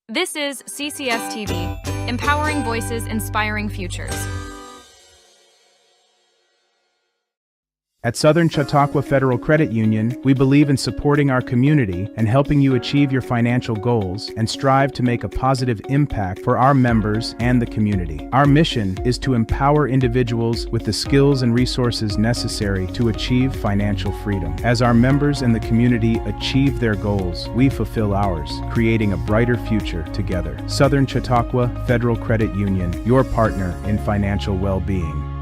This is CCS-TV, empowering voices, inspiring futures. At Southern Chautauqua Federal Credit Union, we believe in supporting our community and helping you achieve your financial goals and strive to make a positive impact for our members and the community. Our mission is to empower individuals with the skills and resources necessary to achieve financial freedom. As our members and the community achieve their goals, we fulfill ours, creating a brighter future together. Southern Chautauqua Federal Credit Union, your partner in financial well-being.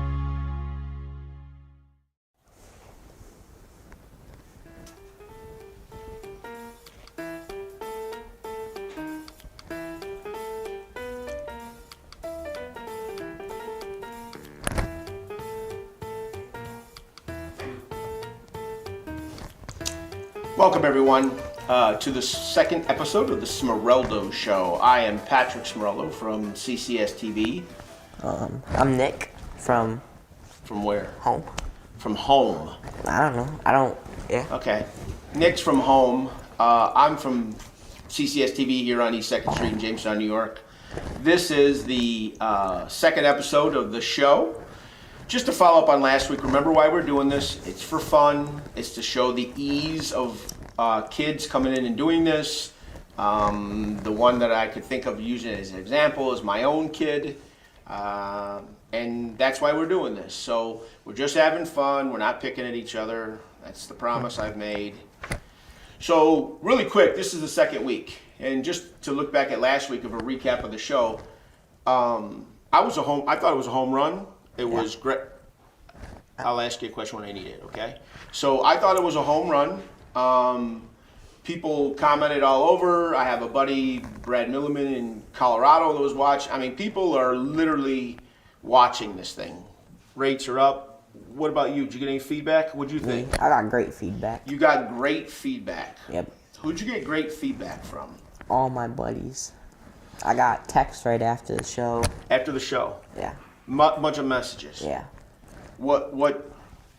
Welcome, everyone, to the second episode of the Smeraldo Show. I am Patrick Smeraldo from CCS-TV. I'm Nick from... From where? Home. From home. I don't know. Yeah. Okay. Nick's from home. I'm from CCS-TV here on East 2nd Street in Jamestown, New York. This is the second episode of the show. Just to follow up on last week, remember why we're doing this? It's for fun. It's to show the ease of kids coming in and doing this. The one that I could think of using as an example is my own kid. And that's why we're doing this. So we're just having fun. We're not picking at each other. That's the promise I've made. So really quick, this is the second week. And just to look back at last week of a recap of the show, I thought it was a home run. It was great. I'll ask you a question when I need it, okay? So I thought it was a home run. People commented all over. I have a buddy, Brad Milliman in Colorado, that was watching. I mean, people are literally watching this thing. Rates are up. What about you? Did you get any feedback? What'd you think? I got great feedback. You got great feedback. Yep. Who'd you get great feedback from? All my buddies. I got texts right after the show. After the show? Yeah. Bunch of messages. Yeah. What?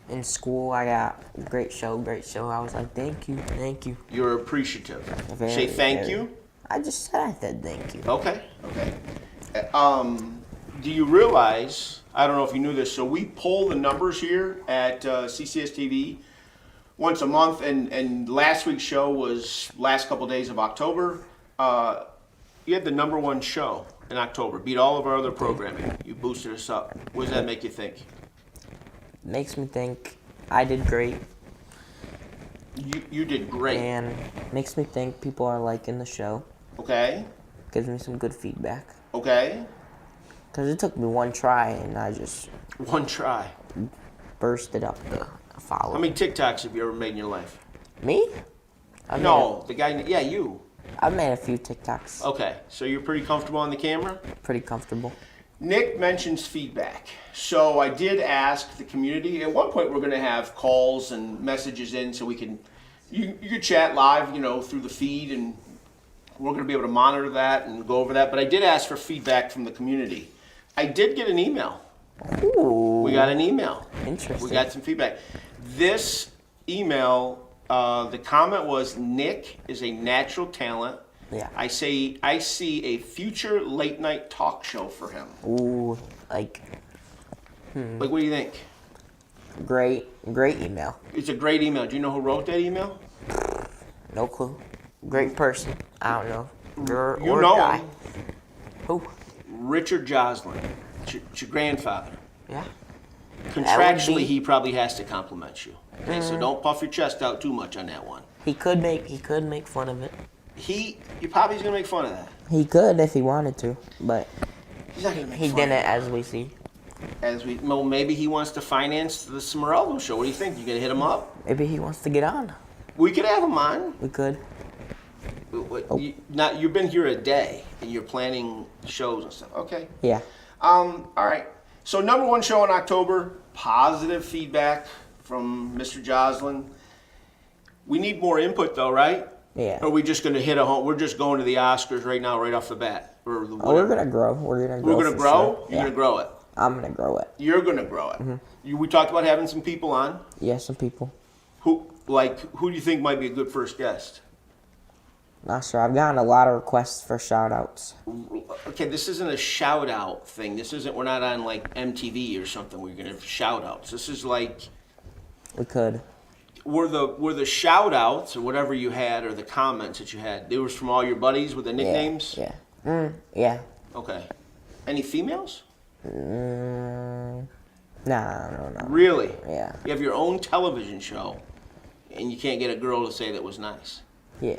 In school, I got great show. I was like, thank you. You're appreciative. Very, Say thank very. you? I just said thank you. Okay. Do you realize, I don't know if you knew this, so we pull the numbers here at CCS-TV once a month, and last week's show was last couple days of October. You had the #1 show in October, beat all of our other programming. You boosted us up. What does that make you think? Makes me think I did great. You did great. And makes me think people are liking the show. Okay. Gives me some good feedback. Okay. Because it took me one try, and I just... One try. Bursted up the follow. How many TikToks have you ever made in your life? Me? The guy, yeah, you. I've made a few TikToks. Okay, so you're pretty comfortable on the camera? Pretty comfortable. Nick mentions feedback. So I did ask the community. At one point, we're going to have calls and messages in so we can, you could chat live, through the feed, and we're going to be able to monitor that and go over that. But I did ask for feedback from the community. I did get an email. Ooh. We got an email. Interesting. We got some feedback. This email, the comment was, Nick is a natural talent. Yeah. I see a future late night talk show for him. Ooh, like, Like, what do you think? great email. It's a great email. Do you know who wrote that email? No clue. Great person. I don't know. Girl You or know guy. him. Who? Richard Joslin. It's your grandfather. Yeah. Contractually, be- he probably has to compliment you. Okay, so don't puff your chest out too much on that one. He could make fun of it. You probably is gonna make fun of that. He could if he wanted to, but He's not gonna make he fun didn't, of it. as we see. Well, maybe he wants to finance the Smeraldo Show. What do you think? You gonna hit him up? Maybe he wants to get on. We could have him on. We could. You've been here a day and you're planning shows and stuff. Okay. Yeah. All right. So #1 show in October. Positive feedback from Mr. Joslin. We need more input though, right? Yeah. Or are we just going to hit a home? We're just going to the Oscars right now, right off the bat. Or the We're gonna grow. We're gonna grow. We're gonna for grow. sure. You're Yeah. gonna grow it. I'm gonna grow it. You're gonna grow it. We talked about having some people on. Yeah, some people. Who do you think might be a good first guest? Not sure. I've gotten a lot of requests for shout-outs. Okay, this isn't a shout-out thing. This isn't, we're not on like MTV or something where you're going to have shout-outs. This is like... We could. Were the shout-outs or whatever you had or the comments that you had, they were from all your buddies with the nicknames? Yeah. Yeah. Okay. Any females? No. Really? Yeah. You have your own television show and you can't get a girl to say that was nice? Yeah.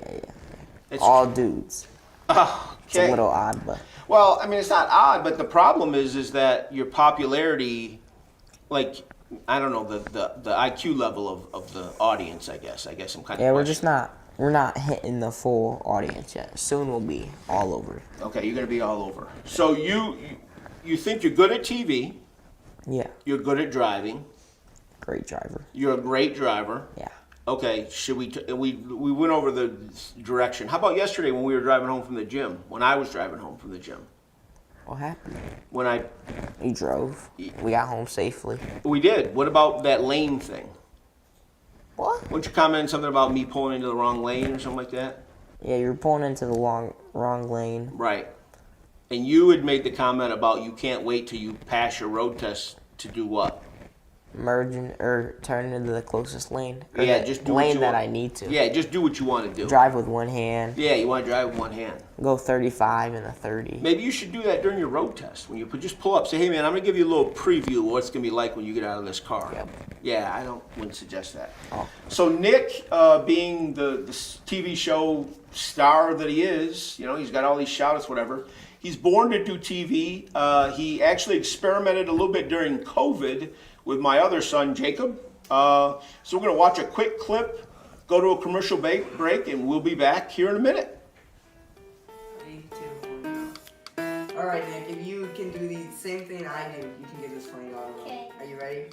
It's all dudes. Oh, okay. It's a little odd, but... Well, I mean, it's not odd, but the problem is that your popularity, like... I don't know, the IQ level of the audience, I guess. I'm kind of... Yeah, we're not hitting the full audience yet. Soon we'll be all over. Okay, you're going to be all over. So you think you're good at TV. Yeah. You're good at driving. Great driver. You're a great driver. Yeah. Okay, should we went over the direction. How about yesterday when we were driving home from the gym, when I was driving home from the gym? What happened? We drove. We got home safely. We did. What about that lane thing? What? Weren't you commenting something about me pulling into the wrong lane or something like that? Yeah, you were pulling into the wrong lane. Right. And you had made the comment about you can't wait till you pass your road test to do what? Merging or turn into the closest lane. Or Yeah, the just do lane what you that want. I need to. Yeah, just do what you want to do. Drive with one hand. Yeah, you want to drive with one hand. Go 35 and a 30. Maybe you should do that during your road test. When you just pull up, say, "Hey man, I'm gonna give you a little preview of what it's gonna be like when you get out of this car." Yep. Yeah, wouldn't suggest that. Oh. So Nick, being the TV show star that he is, he's got all these shout-outs, whatever. He's born to do TV. He actually experimented a little bit during COVID with my other son, Jacob. So we're going to watch a quick clip, go to a commercial break, and we'll be back here in a minute. 3, 2, 1, go. All right, Nick, if you can do the same thing I do, you can get this $20 bill. Okay. Are you ready?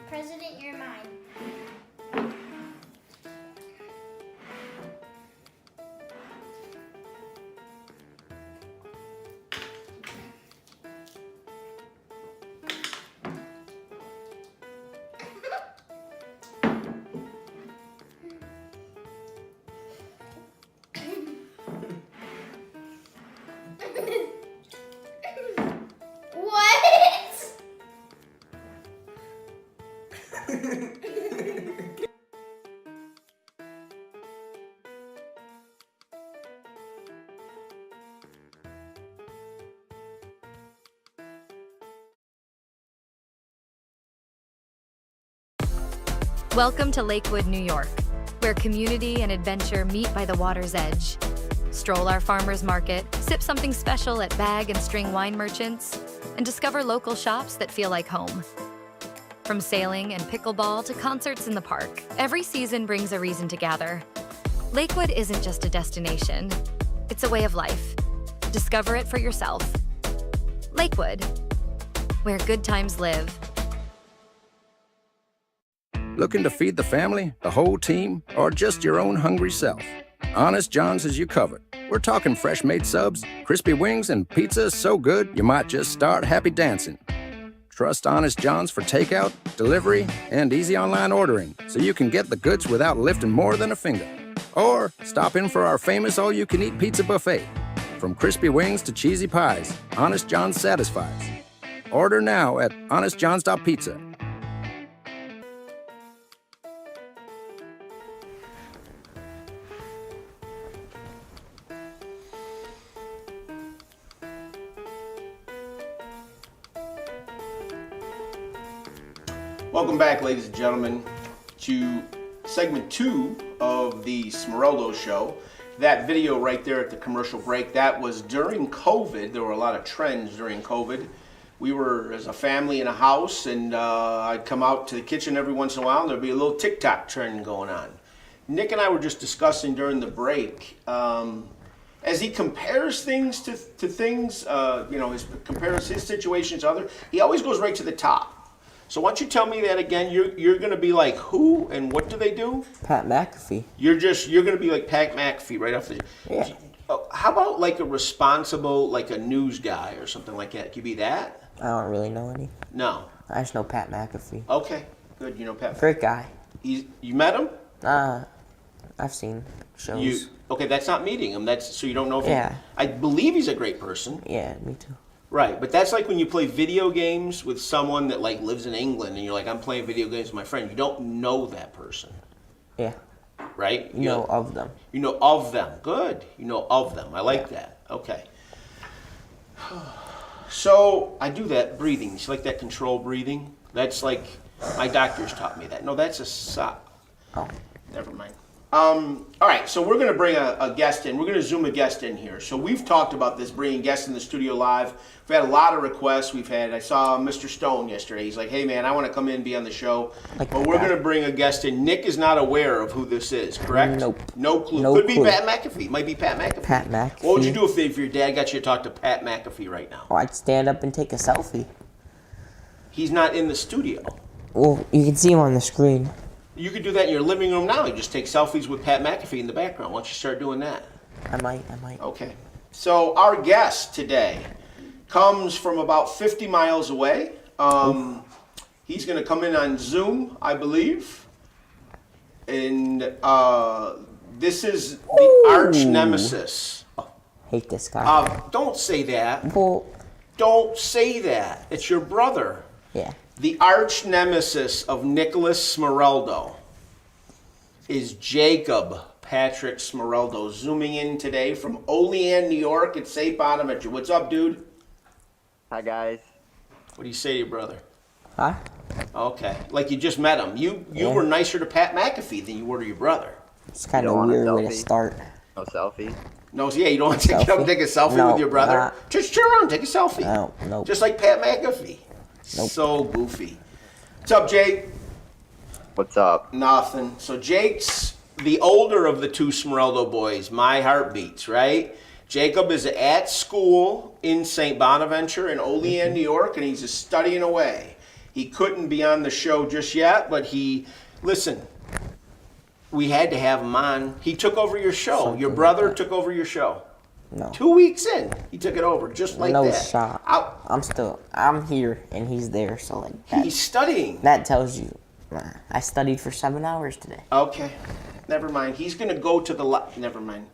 President, you're mine. What? Welcome to Lakewood, New York, where community and adventure meet by the water's edge. Stroll our farmers market, sip something special at bag and string wine merchants, and discover local shops that feel like home. From sailing and pickleball to concerts in the park, every season brings a reason to gather. Lakewood isn't just a destination, it's a way of life. Discover it for yourself. Lakewood, where good times live. Looking to feed the family, the whole team, or just your own hungry self? Honest John's has you covered. We're talking fresh-made subs, crispy wings, and pizza so good you might just start happy dancing. Trust Honest John's for takeout, delivery, and easy online ordering so you can get the goods without lifting more than a finger. Or stop in for our famous all-you-can-eat pizza buffet. From crispy wings to cheesy pies, Honest John's satisfies. Order now at honestjohns.pizza. Welcome back, ladies and gentlemen, to segment 2 of the Smeraldo Show. That video right there at the commercial break, that was during COVID. There were a lot of trends during COVID. We were, as a family, in a house, and I'd come out to the kitchen every once in a while, and there'd be a little TikTok trend going on. Nick and I were just discussing during the break, as he compares things to things, compares his situations to others, he always goes right to the top. So why don't you tell me that again? You're going to be like who and what do they do? Pat McAfee. You're going to be like Pat McAfee right off the... Yeah. How about like a responsible, like a news guy or something like that? Can you be that? I don't really know any. No. I just know Pat McAfee. Okay, good. You know Pat. Great guy. You met him? I've seen shows. Okay, that's not meeting him. That's so you don't know if Yeah. I believe he's a great person. Yeah, me too. Right, but that's like when you play video games with someone that like lives in England and you're like, I'm playing video games with my friend. You don't know that person, Yeah. right? You know of them. You know of them. Good. You know of them. I like that. Okay. So I do that breathing. You see, like that controlled breathing? That's like my doctors taught me that. No, that's a sock. Oh. Never mind. All right, so we're going to bring a guest in. We're going to Zoom a guest in here. So we've talked about this, bringing guests in the studio live. We've had a lot of requests. I saw Mr. Stone yesterday. He's like, hey, man, I want to come in and be on the show. But we're going to bring a guest in. Nick is not aware of who this is, correct? Nope. No clue. No Could clue. be Pat McAfee. Might be Pat McAfee. Pat McAfee. What would you do if your dad got you to talk to Pat McAfee right now? Or I'd stand up and take a selfie. He's not in the studio. Well, you can see him on the screen. You could do that in your living room now. You just take selfies with Pat McAfee in the background. Why don't you start doing that? I might. Okay. So our guest today comes from about 50 miles away. He's going to come in on Zoom, I believe. And this is the arch nemesis. Hate this guy. Don't say that. Well, Don't say that. It's your brother. yeah. The arch nemesis of Nicholas Smeraldo is Jacob Patrick Smeraldo, zooming in today from Olean, New York at St. Bonaventure. What's up, dude? Hi, guys. What do you say to your brother? Huh? Okay, like you just met him. You were nicer to Pat McAfee than you were to your brother. It's kind You of a don't want a weird way to selfie? stop. No selfie. No, yeah, you don't want to get up and take a selfie No, with your brother? nah. Just turn around, take a selfie. No, nope. Just like Pat McAfee. Nope. So goofy. What's up, Jake? What's up? Nothing. So Jake's the older of the two Smeraldo boys, my heartbeats, right? Jacob is at school in St. Bonaventure in Olean, New York, and he's just studying away. He couldn't be on the show just yet, but listen, we had to have him on. He took over your show. Something Your like brother that. took over your show. No. 2 weeks in, he took it over, just like No that. shot. I'm here and he's there, so like that, He's studying. that tells you. I studied for 7 hours today. Okay, never mind. He's going to go to the never mind.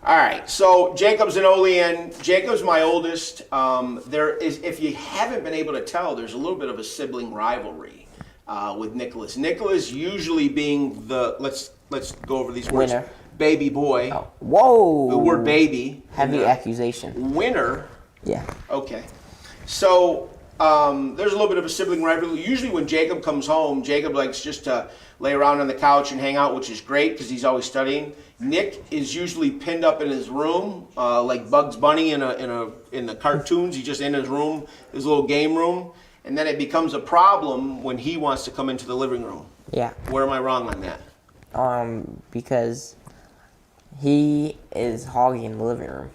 All right, so Jacob's in Olean. Jacob's my oldest. There is, if you haven't been able to tell, there's a little bit of a sibling rivalry with Nicholas. Nicholas usually being the let's go over these words. Winner. Baby boy. Oh. Whoa. The word baby. Heavy accusation. Winner. Yeah. Okay. So there's a little bit of a sibling rivalry. Usually when Jacob comes home, Jacob likes just to lay around on the couch and hang out, which is great because he's always studying. Nick is usually pinned up in his room, like Bugs Bunny in the cartoons. He's just in his room, his little game room, and then it becomes a problem when he wants to come into the living room. Yeah. Where am I wrong on that? Because he is hogging the living room.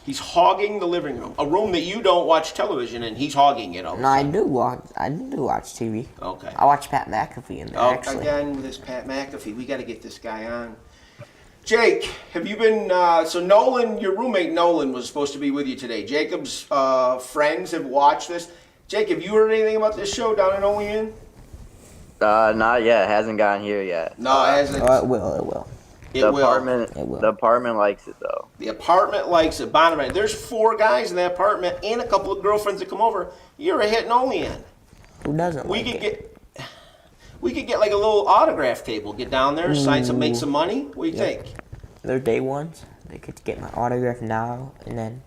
He's hogging the living room, a room that you don't watch television in. He's hogging it all. No, I do watch TV. Okay. I watch Pat McAfee in there, Oh, actually. again with this Pat McAfee, we got to get this guy on. Jake, have you been? So Nolan, your roommate Nolan was supposed to be with you today. Jacob's friends have watched this. Jake, have you heard anything about this show down in Olean? Not yet. It hasn't gotten here yet. No, it hasn't. Oh, it will. It will. It The will. apartment. It will. The apartment likes it though. The apartment likes it. Bonaventure. There's 4 guys in that apartment and a couple of girlfriends that come over. You're a hit in Olean. Who doesn't We like could it? get like a little autograph table. Get down there, sign some, make some money. What do you think? They're day ones. They could get my autograph now and then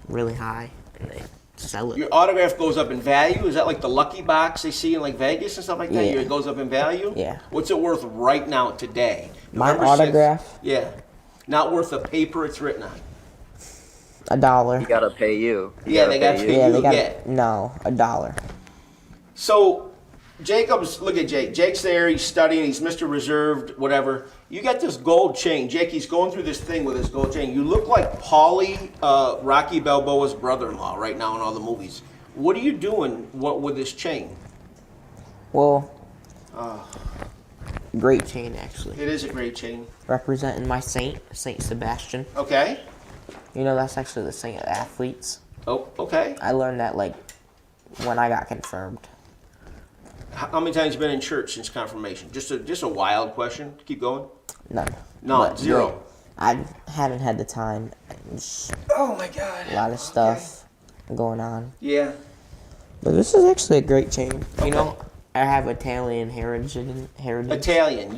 really high, and they sell it. Your autograph goes up in value. Is that like the lucky box they see in like Vegas and stuff like that? Yeah. It goes up in value. Yeah. What's it worth right now today? My November 6th? autograph? Yeah. Not worth the paper it's written on. $1. He gotta pay you. He Yeah, they gotta pay Yeah, you. they got Yeah. no $1. So, Jacob's, look at Jake. Jake's there, he's studying, he's Mr. Reserved, whatever. You got this gold chain. Jake, he's going through this thing with his gold chain. You look like Paulie, Rocky Balboa's brother-in-law right now in all the movies. What are you doing with this chain? Well, great chain actually. It is a great chain. Representing my saint, Saint Sebastian. Okay. You know that's actually the saint of athletes. Oh, okay. I learned that like when I got confirmed. How many times have you been in church since confirmation? Just a wild question. Keep going. None. No, But, zero. yeah, I haven't had the time. Just Oh my God. a lot of stuff going on. Yeah. But this is actually a great chain. You know, I have Italian heritage. Italian.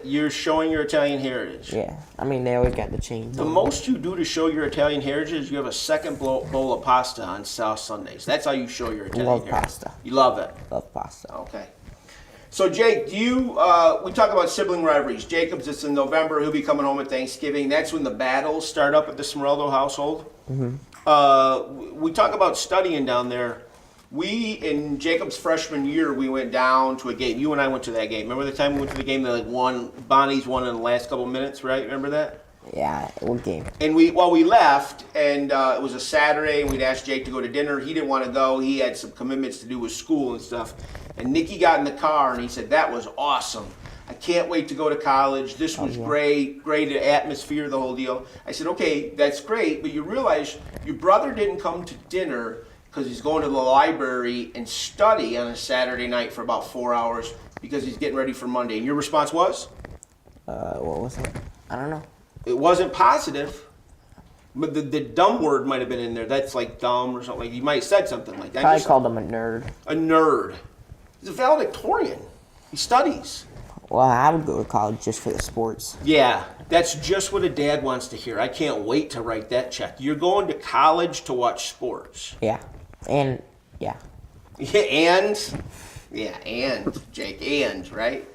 You're showing your Italian heritage. Yeah, I mean they always got the chains. The on. most you do to show your Italian heritage is you have a second bowl of pasta on South Sundays. That's how you show your Italian Love heritage. pasta. You love it. Love pasta. Okay. So Jake, do you? We talk about sibling rivalries. Jacob's, it's in November. He'll be coming home at Thanksgiving. That's when the battles start up at the Smeraldo household. We talk about studying down there. We, in Jacob's freshman year, we went down to a game. You and I went to that game. Remember the time we went to the game that Bonnie's won in the last couple minutes, right? Remember that? Yeah, what game? And we left, and it was a Saturday, and we'd asked Jake to go to dinner. He didn't want to go. He had some commitments to do with school and stuff. And Nikki got in the car, and he said, that was awesome. I can't wait to go to college. This was great atmosphere, the whole deal. I said, okay, that's great, but you realize your brother didn't come to dinner because he's going to the library and study on a Saturday night for about 4 hours because he's getting ready for Monday. And your response was? What was it? I don't know. It wasn't positive, but the dumb word might have been in there. That's like dumb or something. Like you might have said something like that. Probably called him a nerd. A nerd. He's a valedictorian. He studies. Well, I would go to college just for the sports. Yeah, that's just what a dad wants to hear. I can't wait to write that check. You're going to college to watch sports. Yeah, and yeah. And Jake, right?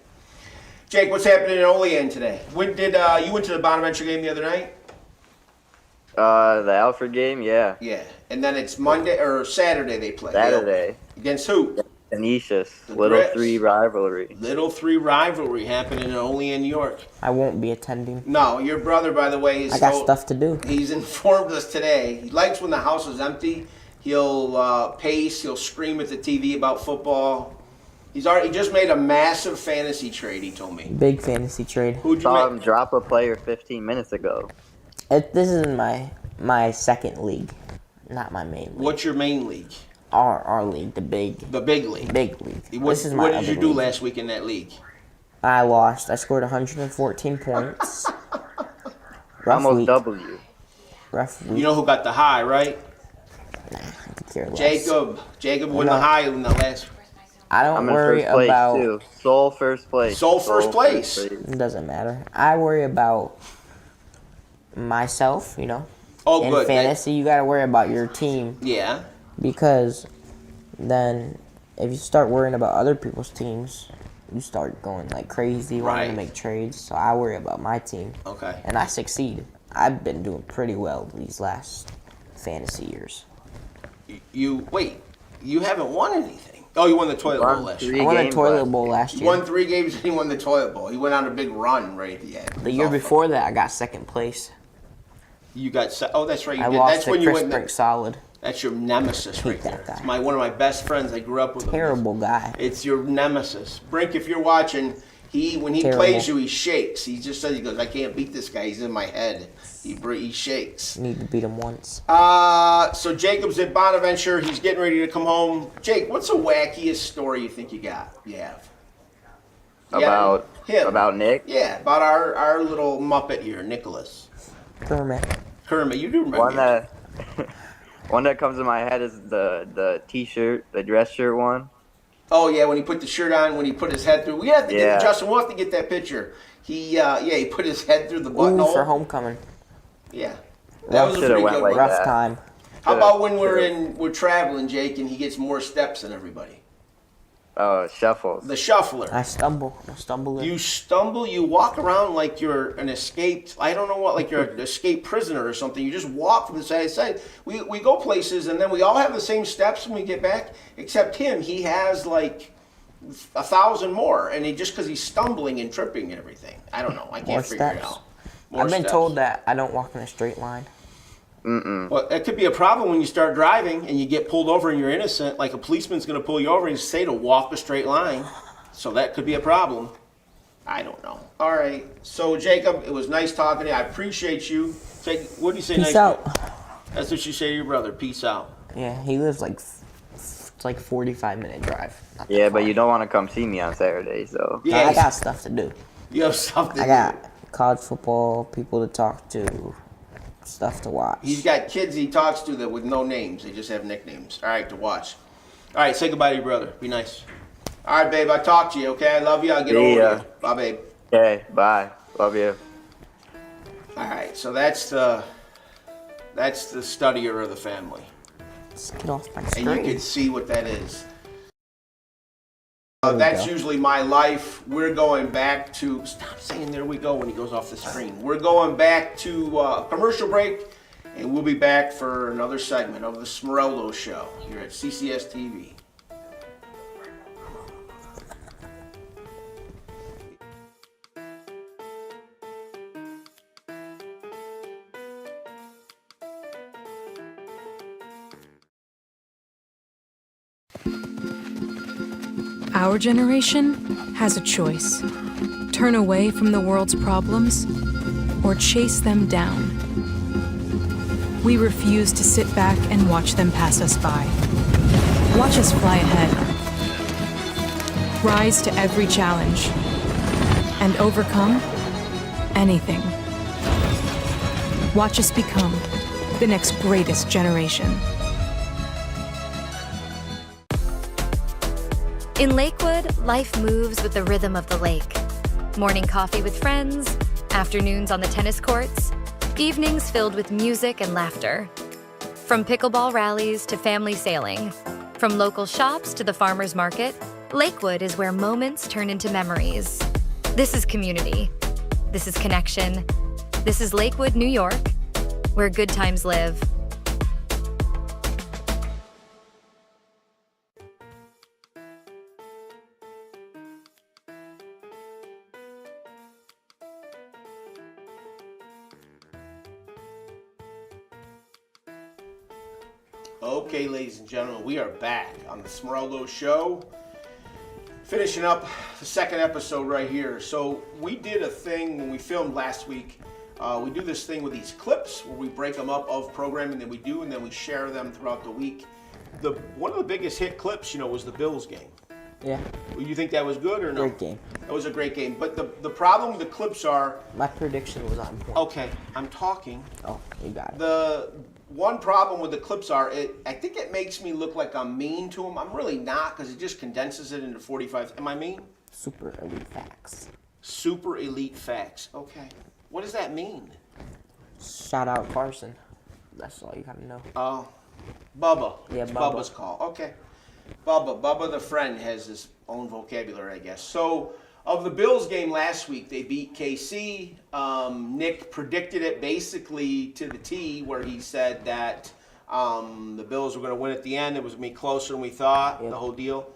Jake, what's happening in Olean today? When did you went to the Bonaventure game the other night? The Alfred game, yeah. Yeah, and then it's Monday or Saturday they play. Saturday. Against who? Canisius. The Little Grits. 3 rivalry. Little 3 rivalry happening in Olean, New York. I won't be attending. No, your brother, by the way, is I got stuff to do. He's informed us today. He likes when the house is empty. He'll pace. He'll scream at the TV about football. He just made a massive fantasy trade. He told me. Big fantasy trade. Who'd you Saw him make? drop a player 15 minutes ago. This is in my second league, not my main league. What's your main league? Our league, the big league. Big league. What, This is my what did other you do league. last week in that league? I lost. I scored 114 points. Almost week. double you. Rough week. You know who got the high, right? I could care less. Jacob won the No. high in the last. I don't I'm in worry first place, about. too. Sole first place. Sole first place. It doesn't matter. I worry about myself. You know. Oh, In good. fantasy, you got to worry about your team Yeah. because then if you start worrying about other people's teams, you start going like crazy, wanting Right. to make trades. So I worry about my team, Okay. and I succeed. I've been doing pretty well these last fantasy years. You wait. You haven't won anything. Oh, you won the toilet bowl Won last 3 year. I won a games toilet last bowl last He year. won 3 games and he won the toilet bowl. He went on a big run right at the end. The year before that, I got second place. You got. Oh, that's right. You I did. lost That's to when you Chris went. Brink Solid. That's your nemesis right Hate there. that guy. It's one of my best friends. I grew up with him. Terrible guy. It's your nemesis. Brink, if you're watching, when he Terrible. plays you, he shakes. He just says, he goes, I can't beat this guy. He's in my head. He shakes. Need to beat him once. So Jacob's at Bonaventure. He's getting ready to come home. Jake, what's the wackiest story you think you have? About him. about Nick. Yeah, about our little Muppet here, Nicholas. Kermit. Kermit, you do remember One him. that one that comes to my head is the T-shirt, the dress shirt one. Oh yeah, when he put the shirt on, when he put his head through. We have to get Yeah. Justin. We'll have to get that picture. He put his head through the Ooh, buttonhole. for homecoming. Yeah, that was a Shoulda pretty went good like one. Rough that. time. How about when we're traveling, Jake, and he gets more steps than everybody? Oh, shuffles. The shuffler. I stumble. In. You stumble, you walk around like you're an escaped, I don't know what, like you're an escaped prisoner or something. You just walk from side to side. We go places and then we all have the same steps when we get back, except him. He has like 1,000 more, and just because he's stumbling and tripping and everything. I don't know. I can't More figure it steps. out. More I've been steps. told that I don't walk in a straight line. Well, that could be a problem when you start driving and you get pulled over and you're innocent. Like a policeman's going to pull you over and say to walk a straight line. So that could be a problem. I don't know. All right. So, Jacob, it was nice talking to you. I appreciate you. What do you say? Peace nice out. That's what you say to your brother. Peace out. Yeah, he lives like it's like 45-minute drive. Not that Yeah, far. but you don't want to come see me on Saturday, so. Yeah, I got stuff to do. you have something. I got college football, people to talk to, stuff to watch. He's got kids he talks to that with no names. They just have nicknames. All right, to watch. All right, say goodbye to your brother. Be nice. All right, babe, I'll talk to you, okay? I love you. I'll get over you. Bye, babe. Okay, bye. Love you. All right, so that's the studier of the family. Let's get off my And screen. you can see what that is. There we That's go. usually my life. We're going back to, stop saying there we go when he goes off the screen. We're going back to a commercial break, and we'll be back for another segment of the Smeraldo Show here at CCS-TV. Our generation has a choice. Turn away from the world's problems or chase them down. We refuse to sit back and watch them pass us by. Watch us fly ahead. Rise to every challenge and overcome anything. Watch us become the next greatest generation. In Lakewood, life moves with the rhythm of the lake. Morning coffee with friends, afternoons on the tennis courts, evenings filled with music and laughter. From pickleball rallies to family sailing, from local shops to the farmer's market, Lakewood is where moments turn into memories. This is community. This is connection. This is Lakewood, New York, where good times live. Okay, ladies and gentlemen, we are back on the Smeraldo Show. Finishing up the second episode right here. So we did a thing when we filmed last week. We do this thing with these clips where we break them up of programming that we do, and then we share them throughout the week. One of the biggest hit clips, was the Bills game. Yeah. You think that was good or no? Great game. That was a great game. But the problem with the clips are... My prediction was on point. Okay, I'm talking. Oh, you got it. The one problem with the clips are, I think it makes me look like I'm mean to them. I'm really not, because it just condenses it into 45. Am I mean? Super elite facts. Super elite facts. Okay. What does that mean? Shout out Carson. That's all you gotta know. Oh, Bubba. Yeah, It's Bubba. Bubba's call. Okay. Bubba the friend has his own vocabulary, I guess. So, of the Bills game last week, they beat KC. Nick predicted it basically to the T, where he said that the Bills were going to win at the end. It was going to be closer than we thought, Yep. the whole deal.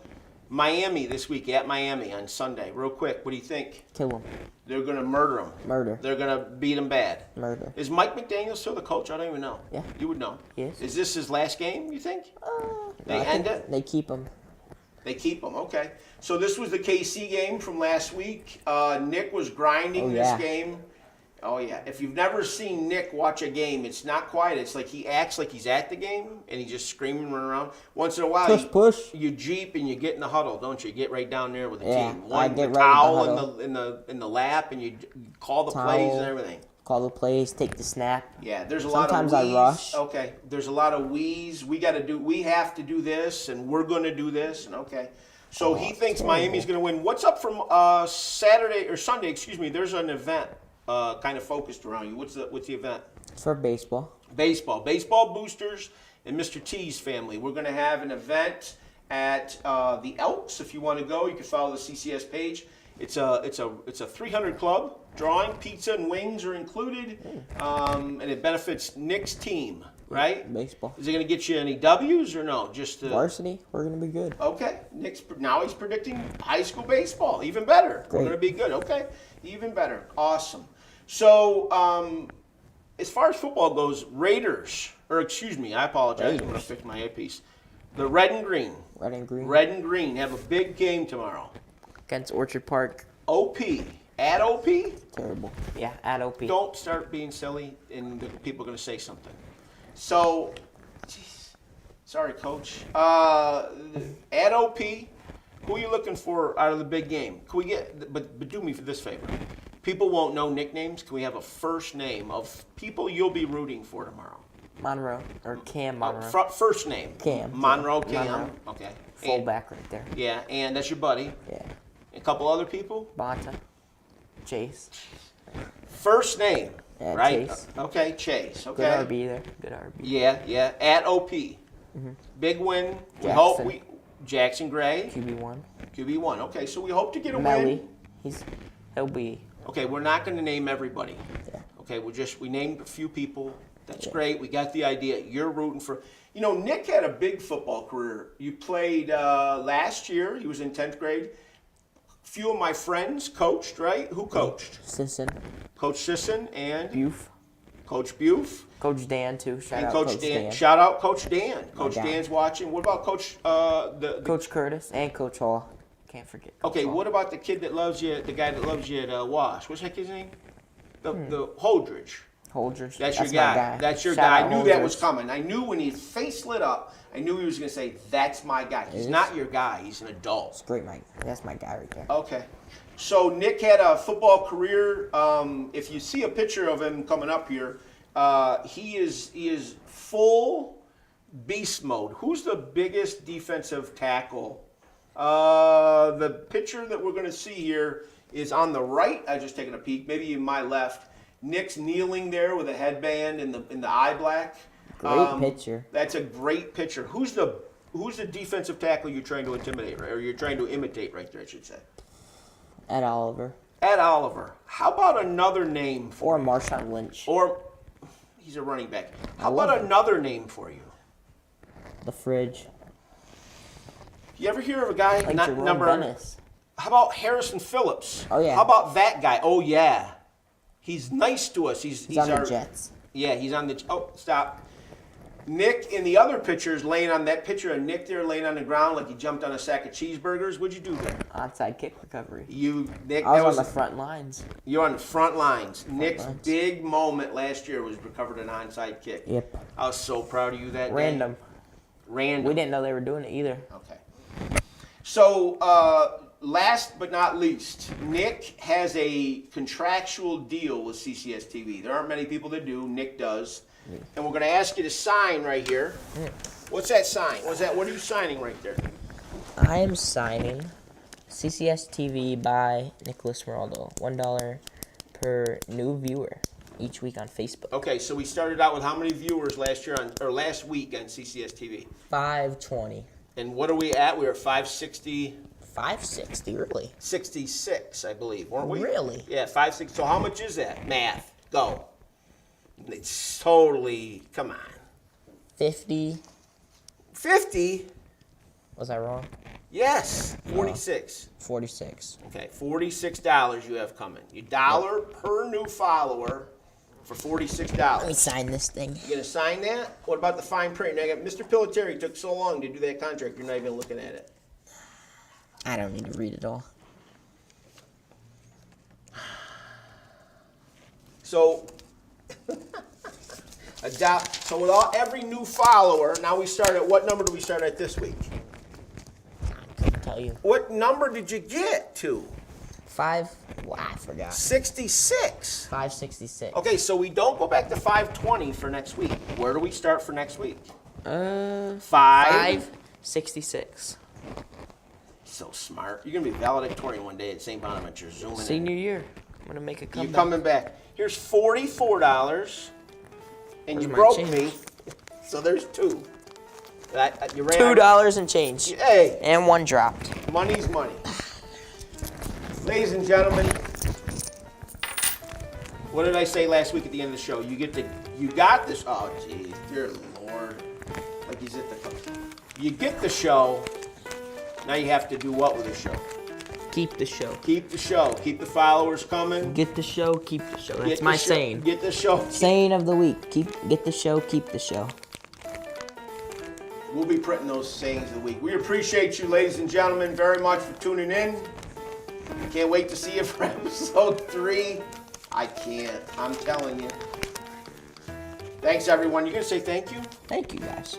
Miami this week, at Miami on Sunday. Real quick, what do you think? Kill him. They're going to murder him. Murder. They're going to beat him bad. Murder. Is Mike McDaniel still the coach? I don't even know. Yeah. You would know. Yes. Is this his last game, you think? They I end think it? They keep him. They keep him, okay. So this was the KC game from last week. Nick was grinding Oh, this yeah. game. Oh, yeah. If you've never seen Nick watch a game, it's not quiet. It's like he acts like he's at the game, and he's just screaming and running around. Once in a while, Push. you Jeep and you get in the huddle, don't you? Get right down there with the Yeah, team. I One, get the right in the towel huddle. in the lap, and you call the plays Towel. and everything. Call the plays, take the snap. Yeah, there's a lot of Sometimes wheeze. I rush. Okay, there's a lot of wheeze. We have to do this, and we're going to do this, and okay. So he thinks terrible. Miami's going to win. What's up from Sunday? Excuse me. There's an event kind of focused around you. What's the event? It's for baseball. Baseball boosters and Mr. T's family. We're going to have an event at the Elks. If you want to go, you can follow the CCS page. It's a 300 club drawing. Pizza and wings are included, and it benefits Nick's team. Right? Baseball. Is it going to get you any W's or no? Just Varsity, we're gonna be good. Okay. Now he's predicting high school baseball. Even better. We're Great. going to be good. Okay. Even better. Awesome. So, as far as football goes, I apologize. I'm going to fix my earpiece. The Red and Green. Red and green. Red and Green have a big game tomorrow. Against Orchard Park. OP. At OP? Terrible. Yeah, at OP. Don't start being silly, and people are going to say something. So, geez, sorry, Coach. At OP, who are you looking for out of the big game? Can we get? But do me for this favor. People won't know nicknames. Can we have a first name of people you'll be rooting for tomorrow? Monroe, or Cam Monroe. First name. Cam. Monroe, Yeah, Cam. Monroe. Okay. Fullback right there. Yeah, and that's your buddy. Yeah. A couple other people? Bonta. Chase. First name, Yeah, right? Chase. Okay, Chase. Okay. Good RB there. Good RB. Yeah. At OP. Big win. We hope Jackson Gray. QB1. QB1. Okay, so we hope to get a Melly. win. He'll be. Okay, we're not going to name everybody. Yeah. Okay, we named a few people. That's great. We got the idea. You're rooting for. You know, Nick had a big football career. You played last year. He was in 10th grade. Few of my friends coached, right? Who coached? Sisson. Coach Sisson and Buffe. Coach Buffe. Coach Dan too. Shout And out Coach Dan. Shout out Coach Dan. Coach guy. Dan's watching. What about Coach Coach Curtis and Coach Hall. Can't forget. Coach Okay, Hall. what about the kid that loves you? The guy that loves you at Wash. What's that kid's name? The Holdridge. Holdridge. That's your my guy. That's your Shout guy. I out knew that was Holdridge. coming. I knew when his face lit up. I knew he was going to say, "That's my guy." He's not your guy. He's an adult. It's great, Mike. That's my guy right there. Okay. So Nick had a football career. If you see a picture of him coming up here, he is full beast mode. Who's the biggest defensive tackle? The picture that we're going to see here is on the right. I just taken a peek. Maybe in my left. Nick's kneeling there with a headband in the eye black. Great picture. That's a great picture. Who's the defensive tackle you're trying to intimidate, or you're trying to imitate right there, I should say? Ed Oliver. Ed Oliver. How about another name for Or you? Marshawn Lynch. Or he's a running back. How love about him. another name for you? The Fridge. You ever hear of a guy Like not Jerome number? Dennis. How about Harrison Phillips? Oh, yeah. How about that guy? Oh yeah, he's nice to us. He's He's on our the Jets. Yeah, he's on the. Oh, stop. Nick in the other pictures laying on that picture of Nick there laying on the ground like he jumped on a sack of cheeseburgers. What'd you do there? Onside kick recovery. Nick. I that was on the front lines. You're on the front lines. Nick's lines. big moment last year was recovered an onside kick. Yep. I was so proud of you that Random. day. Random. We didn't know they were doing it either. Okay. So, last but not least, Nick has a contractual deal with CCS-TV. There aren't many people that do. Nick does. And we're going to ask you to sign right here. What's that sign? What are you signing right there? I am signing CCS-TV by Nicholas Smeraldo. $1 per new viewer each week on Facebook. Okay, so we started out with how many viewers last week on CCS-TV? 520. And what are we at? We were 560. 560, really? 66, I believe, weren't we? Really? Yeah, 560. So how much is that? Math. Go. It's totally, come on. 50. 50? Was I wrong? Yes, 46. 46. Okay, $46 you have coming. $1 per new follower for $46. Let me sign this thing. You gonna sign that? What about the fine print? Now, Mr. Piliteri took so long to do that contract, you're not even looking at it. I don't need to read it all. So, so with every new follower, now we start at, what number do we start at this week? I couldn't tell you. What number did you get to? I forgot. 66. 566. Okay, so we don't go back to 520 for next week. Where do we start for next week? 566. So smart. You're going to be valedictorian one day at St. Bonaventure. Zooming Senior in. year. I'm going to make a comeback. You coming back. Here's $44. And Where's you my broke change? me. So there's two. You ran $2 and change. Hey, And one dropped. money's money. Ladies and gentlemen, what did I say last week at the end of the show? You got this. Oh, geez, dear Lord. Like he's at the. You get the show. Now you have to do what with the show? Keep the show. Keep the show. Keep the followers coming. Get the show, keep the show. That's Get the my show- saying. Get the show. Saying of the week. Get the show, keep the show. We'll be printing those sayings of the week. We appreciate you, ladies and gentlemen, very much for tuning in. Can't wait to see you for episode 3. I can't. I'm telling you. Thanks, everyone. You gonna say thank you? Thank you, guys.